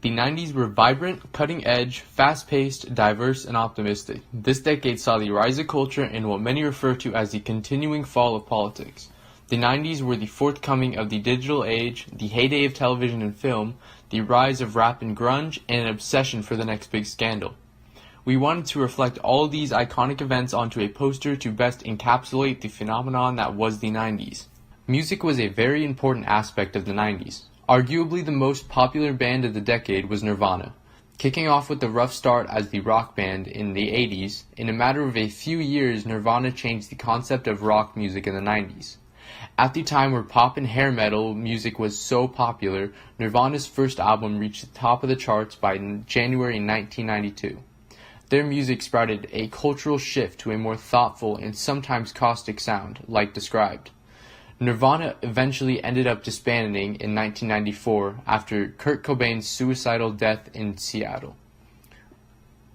The 90s were vibrant, cutting-edge, fast-paced, diverse, and optimistic. This decade saw the rise of culture and what many refer to as the continuing fall of politics. The 90s were the forthcoming of the digital age, the heyday of television and film, the rise of rap and grunge, and an obsession for the next big scandal. We wanted to reflect all of these iconic events onto a poster to best encapsulate the phenomenon that was the 90s. Music was a very important aspect of the 90s. Arguably the most popular band of the decade was Nirvana. Kicking off with the rough start as the rock band in the 80s, in a matter of a few years Nirvana changed the concept of rock music in the 90s. At the time where pop and hair metal music was so popular, Nirvana's first album reached the top of the charts by January 1992. Their music sprouted a cultural shift to a more thoughtful and sometimes caustic sound, like described. Nirvana eventually ended up disbanding in 1994 after Kurt Cobain's suicidal death in Seattle.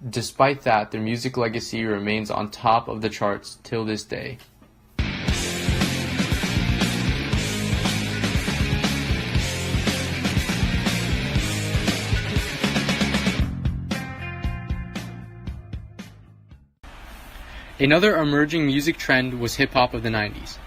Despite that, their music legacy remains on top of the charts till this day. Another emerging music trend was hip-hop of the 90s.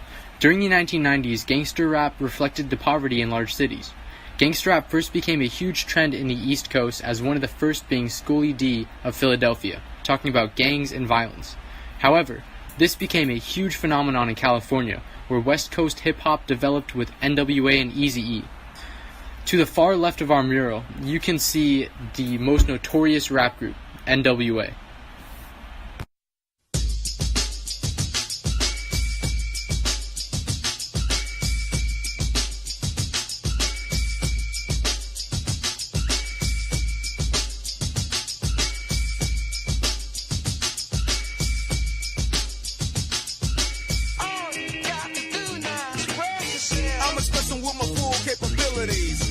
During the 1990s, gangster rap reflected the poverty in large cities. Gangster rap first became a huge trend in the East Coast, as one of the first being Schoolie D of Philadelphia, talking about gangs and violence. However, this became a huge phenomenon in California, where West Coast hip-hop developed with NWA and Eazy-E. To the far left of our mural, you can see the most notorious rap group, NWA.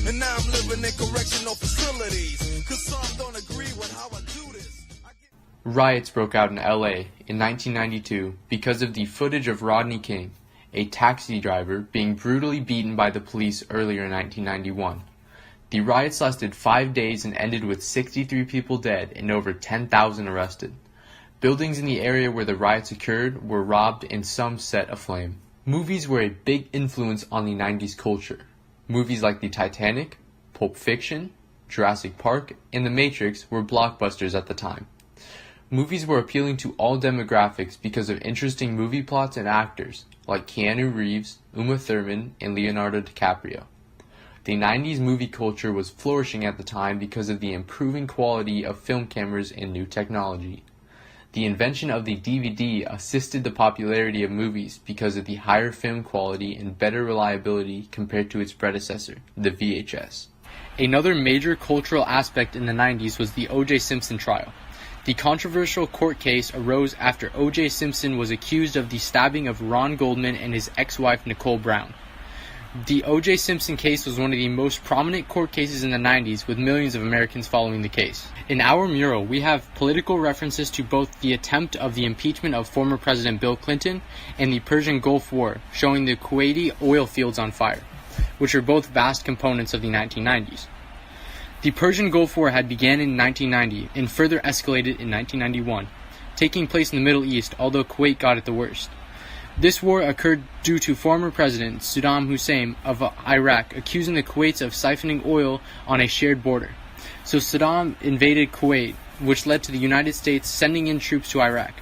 And now I'm living in correctional facilities, 'cause some don't agree with how I do this. Riots broke out in LA in 1992 because of the footage of Rodney King, a taxi driver, being brutally beaten by the police earlier in 1991. The riots lasted 5 days and ended with 63 people dead and over 10,000 arrested. Buildings in the area where the riots occurred were robbed and some set aflame. Movies were a big influence on the 90s culture. Movies like The Titanic, Pulp Fiction, Jurassic Park, and The Matrix were blockbusters at the time. Movies were appealing to all demographics because of interesting movie plots and actors, like Keanu Reeves, Uma Thurman, and Leonardo DiCaprio. The 90s movie culture was flourishing at the time because of the improving quality of film cameras and new technology. The invention of the DVD assisted the popularity of movies because of the higher film quality and better reliability compared to its predecessor, the VHS. Another major cultural aspect in the 90s was the O.J. Simpson trial. The controversial court case arose after O.J. Simpson was accused of the stabbing of Ron Goldman and his ex-wife Nicole Brown. The O.J. Simpson case was one of the most prominent court cases in the 90s, with millions of Americans following the case. In our mural, we have political references to both the attempt of the impeachment of former President Bill Clinton and the Persian Gulf War, showing the Kuwaiti oil fields on fire, which are both vast components of the 1990s. The Persian Gulf War had begun in 1990 and further escalated in 1991, taking place in the Middle East, although Kuwait got it the worst. This war occurred due to former President Saddam Hussein of Iraq accusing the Kuwaits of siphoning oil on a shared border. So Saddam invaded Kuwait, which led to the United States sending in troops to Iraq.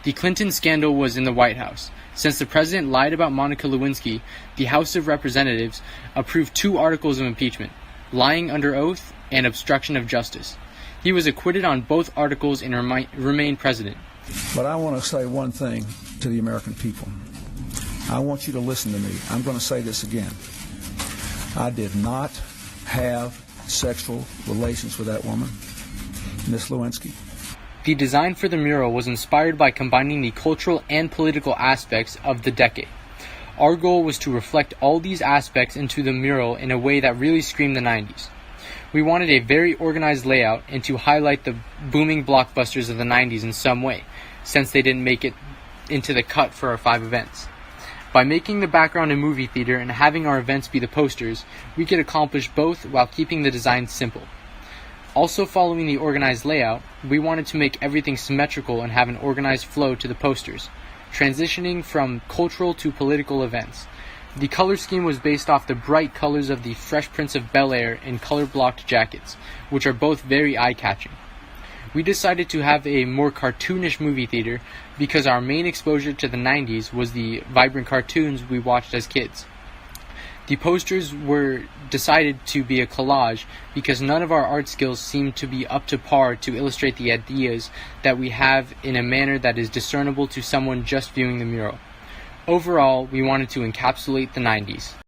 The Clinton scandal was in the White House. Since the president lied about Monica Lewinsky, the House of Representatives approved 2 articles of impeachment, lying under oath and obstruction of justice. He was acquitted on both articles and remained president. But I want to say one thing to the American people. I want you to listen to me. I'm going to say this again. I did not have sexual relations with that woman, Miss Lewinsky. The design for the mural was inspired by combining the cultural and political aspects of the decade. Our goal was to reflect all these aspects into the mural in a way that really screamed the 90s. We wanted a very organized layout and to highlight the booming blockbusters of the 90s in some way, since they didn't make it into the cut for our 5 events. By making the background a movie theater and having our events be the posters, we could accomplish both while keeping the design simple. Also following the organized layout, we wanted to make everything symmetrical and have an organized flow to the posters, transitioning from cultural to political events. The color scheme was based off the bright colors of the Fresh Prince of Bel-Air and color-blocked jackets, which are both very eye-catching. We decided to have a more cartoonish movie theater because our main exposure to the 90s was the vibrant cartoons we watched as kids. The posters were decided to be a collage because none of our art skills seemed to be up to par to illustrate the ideas that we have in a manner that is discernible to someone just viewing the mural. Overall, we wanted to encapsulate the 90s.